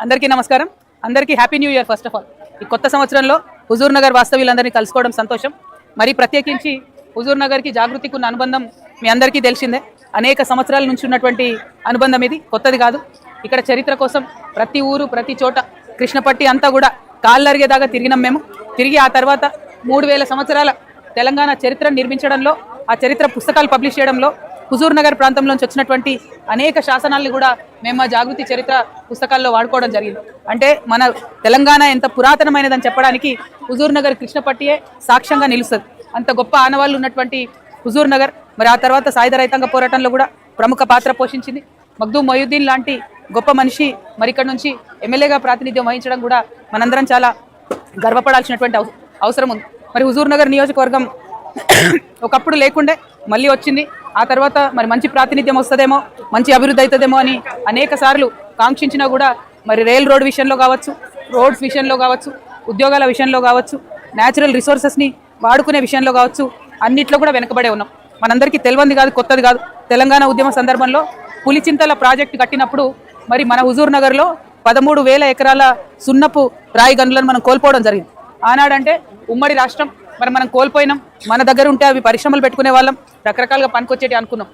అందరికీ నమస్కారం. అందరికీ happy new year. First of all ఈ కొత్త సంవత్సరంలో హుజూర్ నగర్ వాస్తవ్యులందరినీ కలుసుకోవడం సంతోషం. మరి ప్రత్యేకించి హుజూర్ నగర్కి జాగృతికి ఉన్న అనుబంధం మీ అందరికీ తెలిసిందే. అనేక సంవత్సరాల నుంచి ఉన్నటువంటి అనుబంధం, ఇది కొత్తది కాదు. ఇక్కడ చరిత్ర కోసం ప్రతి ఊరు ప్రతి చోట కృష్ణపట్టి అంతా కూడా కాళ్ళరిగేదాకా తిరిగినాం మేము. తిరిగి ఆ తర్వాత 3000 సంవత్సరాల తెలంగాణ చరిత్రను నిర్మించడంలో, ఆ చరిత్ర పుస్తకాలు పబ్లిష్ చేయడంలో హుజూర్ నగర్ ప్రాంతంలోంచి వచ్చినటువంటి అనేక శాసనాలను కూడా మేము మా జాగృతి చరిత్ర పుస్తకాల్లో వాడుకోవడం జరిగింది. అంటే మన తెలంగాణ ఎంత పురాతనమైనదని చెప్పడానికి హుజూర్ నగర్ కృష్ణపట్టియే సాక్ష్యంగా నిలుస్తుంది. అంత గొప్ప ఆనవాళ్ళు ఉన్నటువంటి హుజూర్ నగర్ మరి ఆ తర్వాత సాయుధ రైతాంగ పోరాటంలో కూడా ప్రముఖ పాత్ర పోషించింది. మగ్దూమ్ మొయ్యుద్దీన్ లాంటి గొప్ప మనిషి మరి ఇక్కడ నుంచి ఎమ్మెల్యేగా ప్రాతినిధ్యం వహించడం కూడా మనందరం చాలా గర్వపడాల్సినటువంటి అవసరం ఉంది. మరి హుజూర్ నగర్ నియోజకవర్గం ఒకప్పుడు లేకుండే, మళ్ళీ వచ్చింది. ఆ తర్వాత మరి మంచి ప్రాతినిధ్యం వస్తుందేమో, మంచి అభివృద్ధి అవుతుందేమో అని అనేక సార్లు కాంక్షించినా కూడా మరి రైల్ రోడ్ విషయంలో కావచ్చు, రోడ్స్ విషయంలో కావచ్చు, ఉద్యోగాల విషయంలో కావచ్చు, న్యాచురల్ రిసోర్సెస్ని వాడుకునే విషయంలో కావచ్చు, అన్నిట్లో కూడా వెనకబడే ఉన్నాం. మనందరికీ తెలియంది కాదు, కొత్తది కాదు. తెలంగాణ ఉద్యమ సందర్భంలో పులిచింతల ప్రాజెక్టు కట్టినప్పుడు మరి మన హుజూర్ నగర్లో 13,000 ఎకరాల సున్నపు రాయి గనులను మనం కోల్పోవడం జరిగింది. ఆనాడంటే ఉమ్మడి రాష్ట్రం, మరి మనం కోల్పోయినాం. మన దగ్గర ఉంటే అవి పరిశ్రమలు పెట్టుకునే వాళ్ళం, రకరకాలుగా పనికొచ్చేటి అనుకున్నాం.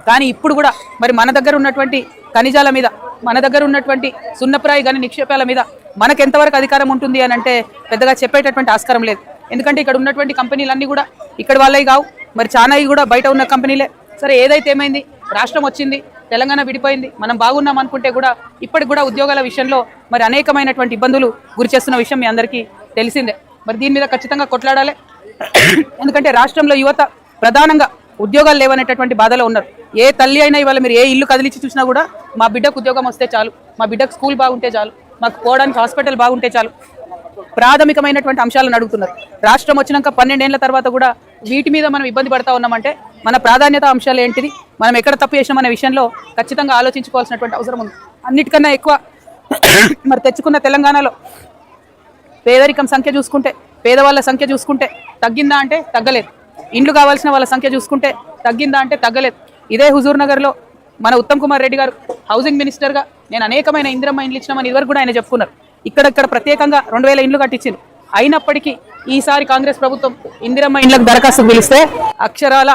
కానీ ఇప్పుడు కూడా మరి మన దగ్గర ఉన్నటువంటి ఖనిజాల మీద, మన దగ్గర ఉన్నటువంటి సున్నప్రాయి గని నిక్షేపాల మీద మనకు ఎంతవరకు అధికారం ఉంటుంది అని అంటే పెద్దగా చెప్పేటటువంటి ఆస్కారం లేదు. ఎందుకంటే ఇక్కడ ఉన్నటువంటి కంపెనీలన్నీ కూడా ఇక్కడ వాళ్ళవి కావు, మరి చాలా కూడా బయట ఉన్న కంపెనీలే. సరే, ఏదైతే ఏమైంది, రాష్ట్రం వచ్చింది, తెలంగాణ విడిపోయింది, మనం బాగున్నాం అనుకుంటే కూడా ఇప్పటికి కూడా ఉద్యోగాల విషయంలో మరి అనేకమైనటువంటి ఇబ్బందులు గురిచేస్తున్న విషయం మీ అందరికీ తెలిసిందే. మరి దీని మీద ఖచ్చితంగా కొట్లాడాలి. ఎందుకంటే రాష్ట్రంలో యువత ప్రధానంగా ఉద్యోగాలు లేవనేటటువంటి బాధలో ఉన్నారు. ఏ తల్లి అయినా ఇవాళ మీరు ఏ ఇల్లు కదిలించి చూసినా కూడా మా బిడ్డకు ఉద్యోగం వస్తే చాలు, మా బిడ్డకు స్కూల్ బాగుంటే చాలు, మాకు పోవడానికి హాస్పిటల్ బాగుంటే చాలు, ప్రాథమికమైనటువంటి అంశాలను అడుగుతున్నారు. రాష్ట్రం వచ్చినాక 12 ఏళ్ల తర్వాత కూడా వీటి మీద మనం ఇబ్బంది పడతా ఉన్నామంటే మన ప్రాధాన్యత అంశాలు ఏంటిది, మనం ఎక్కడ తప్పు చేసినామనే విషయంలో ఖచ్చితంగా ఆలోచించుకోవాల్సినటువంటి అవసరం ఉంది. అన్నిటికన్నా ఎక్కువ మరి తెచ్చుకున్న తెలంగాణలో పేదరికం సంఖ్య చూసుకుంటే, పేదవాళ్ళ సంఖ్య చూసుకుంటే తగ్గిందా అంటే తగ్గలేదు. ఇండ్లు కావాల్సిన వాళ్ళ సంఖ్య చూసుకుంటే తగ్గిందా అంటే తగ్గలేదు. ఇదే హుజూర్ నగర్లో మన ఉత్తమ్ కుమార్ రెడ్డి గారు హౌసింగ్ మినిస్టర్గా నేను అనేకమైన ఇందిరమ్మ ఇండ్లు ఇచ్చినామని ఇదివరకు కూడా ఆయన చెప్పుకున్నారు. ఇక్కడ ప్రత్యేకంగా 2000 ఇండ్లు కట్టించింది. అయినప్పటికీ ఈసారి కాంగ్రెస్ ప్రభుత్వం ఇందిరమ్మ ఇండ్లకు దరఖాస్తు పిలిస్తే అక్షరాల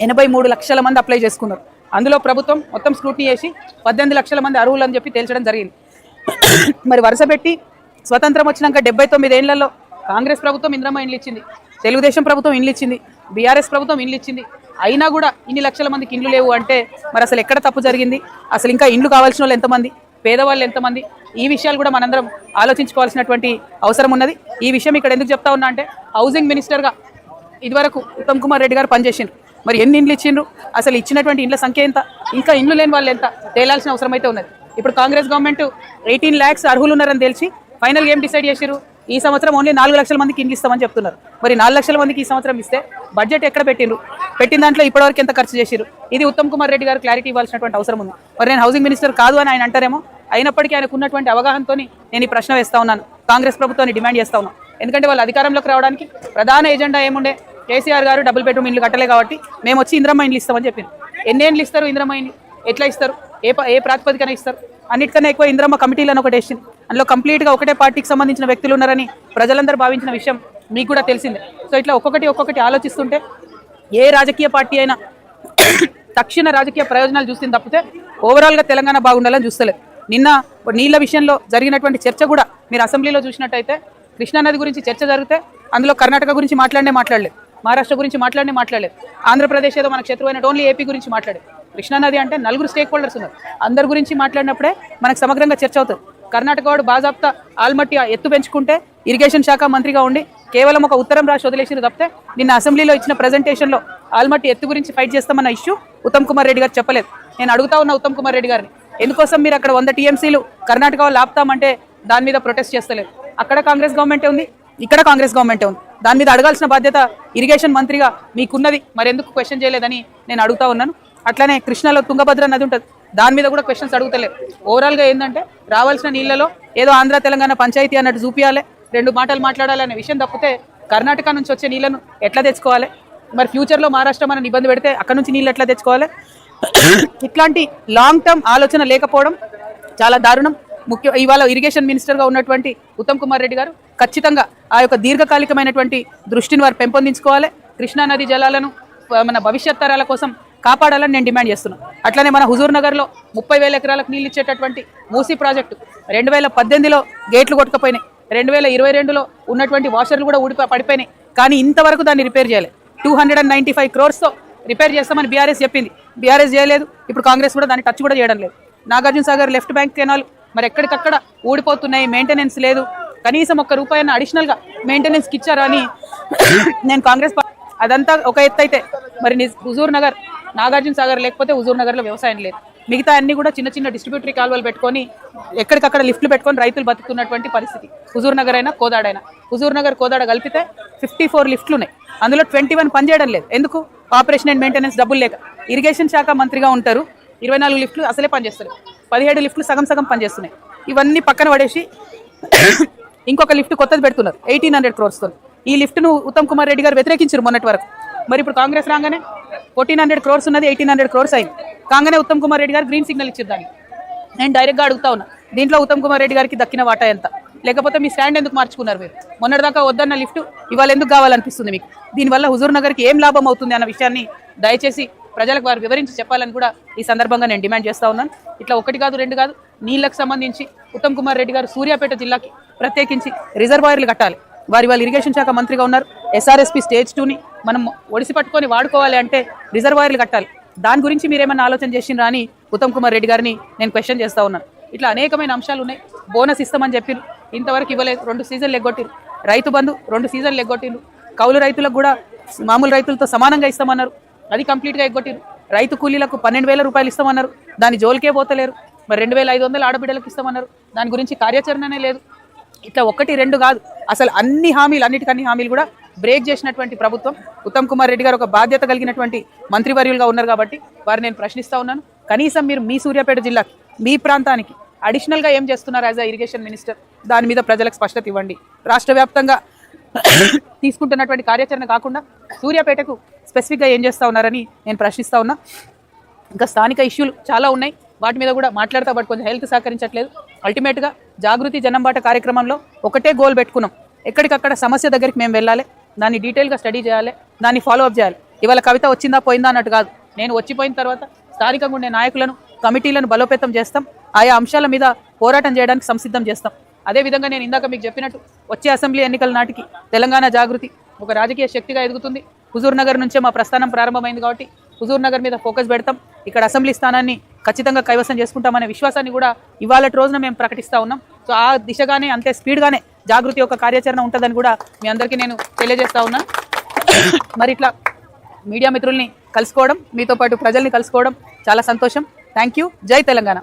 83 లక్షల మంది అప్లై చేసుకున్నారు. అందులో ప్రభుత్వం మొత్తం స్క్రూటినీ చేసి 18 లక్షల మంది అర్హులు అని చెప్పి తేల్చడం జరిగింది. మరి వరుస పెట్టి స్వతంత్రం వచ్చినాక 79 ఏళ్లలో కాంగ్రెస్ ప్రభుత్వం ఇందిరమ్మ ఇండ్లు ఇచ్చింది, తెలుగుదేశం ప్రభుత్వం ఇండ్లు ఇచ్చింది, బీఆర్ఎస్ ప్రభుత్వం ఇండ్లు ఇచ్చింది. అయినా కూడా ఇన్ని లక్షల మందికి ఇండ్లు లేవు అంటే మరి అసలు ఎక్కడ తప్పు జరిగింది, అసలు ఇంకా ఇండ్లు కావాల్సిన వాళ్ళు ఎంతమంది, పేదవాళ్ళు ఎంతమంది, ఈ విషయాలు కూడా మనందరం ఆలోచించుకోవాల్సినటువంటి అవసరం ఉన్నది. ఈ విషయం ఇక్కడ ఎందుకు చెప్తా ఉన్నా అంటే హౌసింగ్ మినిస్టర్గా ఇదివరకు ఉత్తమ్ కుమార్ రెడ్డి గారు పనిచేసిండ్రు. మరి ఎన్ని ఇండ్లు ఇచ్చిండ్రు, అసలు ఇచ్చినటువంటి ఇండ్ల సంఖ్య ఎంత, ఇంకా ఇండ్లు లేని వాళ్ళు ఎంత తేలాల్సిన అవసరం అయితే ఉన్నది. ఇప్పుడు కాంగ్రెస్ గవర్నమెంట్ 18 lakhs అర్హులు ఉన్నారని తెలిసి ఫైనల్గా ఏం డిసైడ్ చేశారు, ఈ సంవత్సరం ఓన్లీ 4 లక్షల మందికి ఇండ్లు ఇస్తామని చెప్తున్నారు. మరి 4 లక్షల మందికి ఈ సంవత్సరం ఇస్తే బడ్జెట్ ఎక్కడ పెట్టిండ్రు, పెట్టిన దాంట్లో ఇప్పటివరకు ఎంత ఖర్చు చేశారు, ఇది ఉత్తమ్ కుమార్ రెడ్డి గారు క్లారిటీ ఇవ్వాల్సినటువంటి అవసరం ఉంది. మరి నేను హౌసింగ్ మినిస్టర్ కాదు అని ఆయన అంటారేమో, అయినప్పటికీ ఆయనకు ఉన్నటువంటి అవగాహనతో నేను ఈ ప్రశ్న వేస్తా ఉన్నాను, కాంగ్రెస్ ప్రభుత్వాన్ని డిమాండ్ చేస్తా ఉన్నాను. ఎందుకంటే వాళ్ళు అధికారంలోకి రావడానికి ప్రధాన ఎజెండా ఏముండే, కేసీఆర్ గారు డబుల్ బెడ్రూమ్ ఇండ్లు కట్టలే కాబట్టి మేము వచ్చి ఇందిరమ్మ ఇండ్లు ఇస్తామని చెప్పింది. ఎన్ని ఇండ్లు ఇస్తారు ఇందిరమ్మ ఇండ్లు, ఎట్లా ఇస్తారు, ఏ ప్రాతిపదికన ఇస్తారు, అన్నిటికన్నా ఎక్కువ ఇందిరమ్మ కమిటీలను ఒకటి వేసింది. అందులో కంప్లీట్గా ఒకటే పార్టీకి సంబంధించిన వ్యక్తులు ఉన్నారని ప్రజలందరూ భావించిన విషయం మీకు కూడా తెలిసిందే. సో ఇట్లా ఒక్కొక్కటి ఆలోచిస్తుంటే ఏ రాజకీయ పార్టీ అయినా తక్షణ రాజకీయ ప్రయోజనాలు చూస్తుంది తప్పితే ఓవరాల్గా తెలంగాణ బాగుండాలని చూస్తలేదు. నిన్న నీళ్ల విషయంలో జరిగినటువంటి చర్చ కూడా మీరు అసెంబ్లీలో చూసినట్టయితే కృష్ణానది గురించి చర్చ జరిగితే అందులో కర్ణాటక గురించి మాట్లాడలేదు, మహారాష్ట్ర గురించి మాట్లాడలేదు, ఆంధ్రప్రదేశ్ ఏదో మనకు శత్రువు అయినట్టు ఓన్లీ ఏపీ గురించి మాట్లాడేది. కృష్ణానది అంటే 4 స్టేక్ హోల్డర్స్ ఉన్నారు, అందరి గురించి మాట్లాడినప్పుడే మనకు సమగ్రంగా చర్చ అవుతుంది. కర్ణాటక వాడు బాజాప్తా ఆల్మట్టి ఎత్తు పెంచుకుంటే ఇరిగేషన్ శాఖ మంత్రిగా ఉండి కేవలం ఒక ఉత్తరం రాసి వదిలేసిన తప్పితే నిన్న అసెంబ్లీలో ఇచ్చిన ప్రజెంటేషన్లో ఆల్మట్టి ఎత్తు గురించి ఫైట్ చేస్తామన్న ఇష్యూ ఉత్తమ్ కుమార్ రెడ్డి గారు చెప్పలేదు. నేను అడుగుతా ఉన్న ఉత్తమ్ కుమార్ రెడ్డి గారిని, ఎందుకోసం మీరు అక్కడ 100 TMCలు కర్ణాటక వాళ్ళు ఆపుతామంటే దాని మీద ప్రొటెస్ట్ చేస్తలేదు. అక్కడ కాంగ్రెస్ గవర్నమెంటే ఉంది, ఇక్కడ కాంగ్రెస్ గవర్నమెంటే ఉంది. దాని మీద అడగాల్సిన బాధ్యత ఇరిగేషన్ మంత్రిగా మీకున్నది, మరి ఎందుకు క్వశ్చన్ చేయలేదని నేను అడుగుతా ఉన్నాను. అట్లనే కృష్ణాలో తుంగభద్ర నది ఉంటుంది, దాని మీద కూడా క్వశ్చన్స్ అడుగుతలేదు. ఓవరాల్గా ఏంటంటే రావాల్సిన నీళ్లలో ఏదో ఆంధ్ర తెలంగాణ పంచాయతీ అన్నట్టు చూపించాలి, 2 మాటలు మాట్లాడాలి అనే విషయం తప్పితే కర్ణాటక నుంచి వచ్చే నీళ్లను ఎట్లా తెచ్చుకోవాలి, మరి ఫ్యూచర్లో మహారాష్ట్ర మన ఇబ్బంది పెడితే అక్కడ నుంచి నీళ్ళు ఎట్లా తెచ్చుకోవాలి, ఇట్లాంటి లాంగ్ టర్మ్ ఆలోచన లేకపోవడం చాలా దారుణం. ఇవాళ ఇరిగేషన్ మినిస్టర్గా ఉన్నటువంటి ఉత్తమ్ కుమార్ రెడ్డి గారు ఖచ్చితంగా ఆ యొక్క దీర్ఘకాలికమైనటువంటి దృష్టిని వారు పెంపొందించుకోవాలి. కృష్ణానది జలాలను మన భవిష్యత్ తరాల కోసం కాపాడాలని నేను డిమాండ్ చేస్తున్నాను. అట్లనే మన హుజూర్ నగర్లో 30,000 ఎకరాలకు నీళ్ళు ఇచ్చేటటువంటి మూసీ ప్రాజెక్టు 2018లో గేట్లు కొట్టుకుపోయినాయి, 2022లో ఉన్నటువంటి వాషర్లు కూడా పడిపోయినాయి. కానీ ఇంతవరకు దాన్ని రిపేర్ చేయలేదు. 295 crores రిపేర్ చేస్తామని బీఆర్ఎస్ చెప్పింది, బీఆర్ఎస్ చేయలేదు. ఇప్పుడు కాంగ్రెస్ కూడా దాన్ని టచ్ కూడా చేయడం లేదు. Nagarjuna Sagar left bank canal మరి ఎక్కడికక్కడ ఊడిపోతున్నాయి, మెయింటెనెన్స్ లేదు. కనీసం ₹1 అడిషనల్గా మెయింటెనెన్స్కి ఇచ్చారా అని నేను కాంగ్రెస్ అదంతా ఒక ఎత్తు అయితే మరి హుజూర్ నగర్ నాగార్జున సాగర్ లేకపోతే హుజూర్ నగర్లో వ్యవసాయం లేదు. మిగతా అన్ని కూడా చిన్న చిన్న డిస్ట్రిబ్యూటరీ కాలువలు పెట్టుకొని ఎక్కడికక్కడ లిఫ్ట్లు పెట్టుకొని రైతులు బతుకుతున్నటువంటి పరిస్థితి. హుజూర్ నగర్ అయినా కోదాడైనా, హుజూర్ నగర్ కోదాడ కలిపితే 54 లిఫ్ట్లు ఉన్నాయి, అందులో 21 పనిచేయడం లేదు. ఎందుకు? ఆపరేషన్ అండ్ మెయింటెనెన్స్ డబ్బులు లేక. ఇరిగేషన్ శాఖ మంత్రిగా ఉంటారు, 24 లిఫ్ట్లు అసలే పనిచేస్తారు, 17 లిఫ్ట్లు సగం పనిచేస్తున్నాయి. ఇవన్నీ పక్కన పడేసి ఇంకొక లిఫ్ట్ కొత్తది పెడుతున్నారు 1800 crores. ఈ లిఫ్ట్ను ఉత్తమ్ కుమార్ రెడ్డి గారు వ్యతిరేకించారు మొన్నటి వరకు. మరి ఇప్పుడు కాంగ్రెస్ రాగానే 1400 crores ఉన్నది 1800 crores అయింది. కాగానే ఉత్తమ్ కుమార్ రెడ్డి గారు గ్రీన్ సిగ్నల్ ఇచ్చారు. దానికి నేను డైరెక్ట్గా అడుగుతా ఉన్నా, దీంట్లో ఉత్తమ్ కుమార్ రెడ్డి గారికి దక్కిన వాటా ఎంత? లేకపోతే మీ స్టాండ్ ఎందుకు మార్చుకున్నారు? మీరు మొన్నటిదాకా వద్దన్న లిఫ్ట్ ఇవాళ ఎందుకు కావాలనిపిస్తుంది మీకు? దీనివల్ల హుజూర్ నగర్కి ఏం లాభం అవుతుంది అన్న విషయాన్ని దయచేసి ప్రజలకు వారు వివరించి చెప్పాలని కూడా ఈ సందర్భంగా నేను డిమాండ్ చేస్తూ ఉన్నాను. ఇట్లా 1 కాదు 2 కాదు, నీళ్లకు సంబంధించి ఉత్తమ్ కుమార్ రెడ్డి గారు సూర్యాపేట జిల్లాకి ప్రత్యేకించి రిజర్వాయర్లు కట్టాలి. వారి ఇరిగేషన్ శాఖ మంత్రిగా ఉన్నారు. SRSP Stage 2ని మనం ఒడిసి పట్టుకొని వాడుకోవాలి అంటే రిజర్వాయర్లు కట్టాలి. దాని గురించి మీరేమన్నా ఆలోచన చేసిండ్రా అని ఉత్తమ్ కుమార్ రెడ్డి గారిని నేను క్వశ్చన్ చేస్తూ ఉన్నాను. ఇట్లా అనేకమైన అంశాలు ఉన్నాయి. బోనస్ ఇస్తామని చెప్పారు, ఇంతవరకు ఇవ్వలేదు. 2 సీజన్లు ఎగ్గొట్టిరు. రైతు బంధు 2 సీజన్లు ఎగ్గొట్టిరు. కౌలు రైతులకు కూడా మామూలు రైతులతో సమానంగా ఇస్తామన్నారు, అది కంప్లీట్గా ఎగ్గొట్టిరు. రైతు కూలీలకు 12,000 రూపాయలు ఇస్తామన్నారు, దాని జోలికే పోతలేరు. మరి 2,500 ఆడబిడ్డలకు ఇస్తామన్నారు, దాని గురించి కార్యాచరణనే లేదు. ఇట్లా 1, 2 కాదు, అసలు అన్ని హామీలు కూడా బ్రేక్ చేసినటువంటి ప్రభుత్వం. ఉత్తమ్ కుమార్ రెడ్డి గారు ఒక బాధ్యత కలిగినటువంటి మంత్రివర్యులుగా ఉన్నారు కాబట్టి వారు నేను ప్రశ్నిస్తూ ఉన్నాను. కనీసం మీరు మీ సూర్యాపేట జిల్లాకి, మీ ప్రాంతానికి అడిషనల్గా ఏం చేస్తున్నారు యాజ్ అ ఇరిగేషన్ మినిస్టర్? దాని మీద ప్రజలకు స్పష్టత ఇవ్వండి. రాష్ట్ర వ్యాప్తంగా తీసుకుంటున్నటువంటి కార్యాచరణ కాకుండా సూర్యాపేటకు స్పెసిఫిక్గా ఏం చేస్తూ ఉన్నారని నేను ప్రశ్నిస్తూ ఉన్నా. ఇంకా స్థానిక ఇష్యూలు చాలా ఉన్నాయి, వాటి మీద కూడా మాట్లాడతా. బట్ కొంచెం హెల్త్ సహకరించట్లేదు. అల్టిమేట్గా జాగృతి జనంబాట కార్యక్రమంలో ఒకటే గోల్ పెట్టుకున్నాం, ఎక్కడికక్కడ సమస్య దగ్గరికి మేము వెళ్ళాలి, దాన్ని డీటెయిల్గా స్టడీ చేయాలి, దాన్ని ఫాలోఅప్ చేయాలి. ఇవాళ కవిత వచ్చిందా పోయిందా అన్నట్టు కాదు, నేను వచ్చిపోయిన తర్వాత స్థానికంగా ఉండే నాయకులను, కమిటీలను బలోపేతం చేస్తాం, ఆయా అంశాల మీద పోరాటం చేయడానికి సంసిద్ధం చేస్తాం. అదేవిధంగా నేను ఇందాక మీకు చెప్పినట్టు వచ్చే అసెంబ్లీ ఎన్నికల నాటికి తెలంగాణ జాగృతి ఒక రాజకీయ శక్తిగా ఎదుగుతుంది. హుజూర్ నగర్ నుంచే మా ప్రస్థానం ప్రారంభమైంది కాబట్టి హుజూర్ నగర్ మీద ఫోకస్ పెడతాం. ఇక్కడ అసెంబ్లీ స్థానాన్ని ఖచ్చితంగా కైవసం చేసుకుంటామనే విశ్వాసాన్ని కూడా ఇవాళటి రోజున మేము ప్రకటిస్తూ ఉన్నాం. సో ఆ దిశగానే అంతే స్పీడ్గానే జాగృతి యొక్క కార్యాచరణ ఉంటుందని కూడా మీ అందరికీ నేను తెలియజేస్తా ఉన్నాను. మరి ఇట్లా మీడియా మిత్రుల్ని కలుసుకోవడం, మీతో పాటు ప్రజల్ని కలుసుకోవడం చాలా సంతోషం. Thank you. జై తెలంగాణ.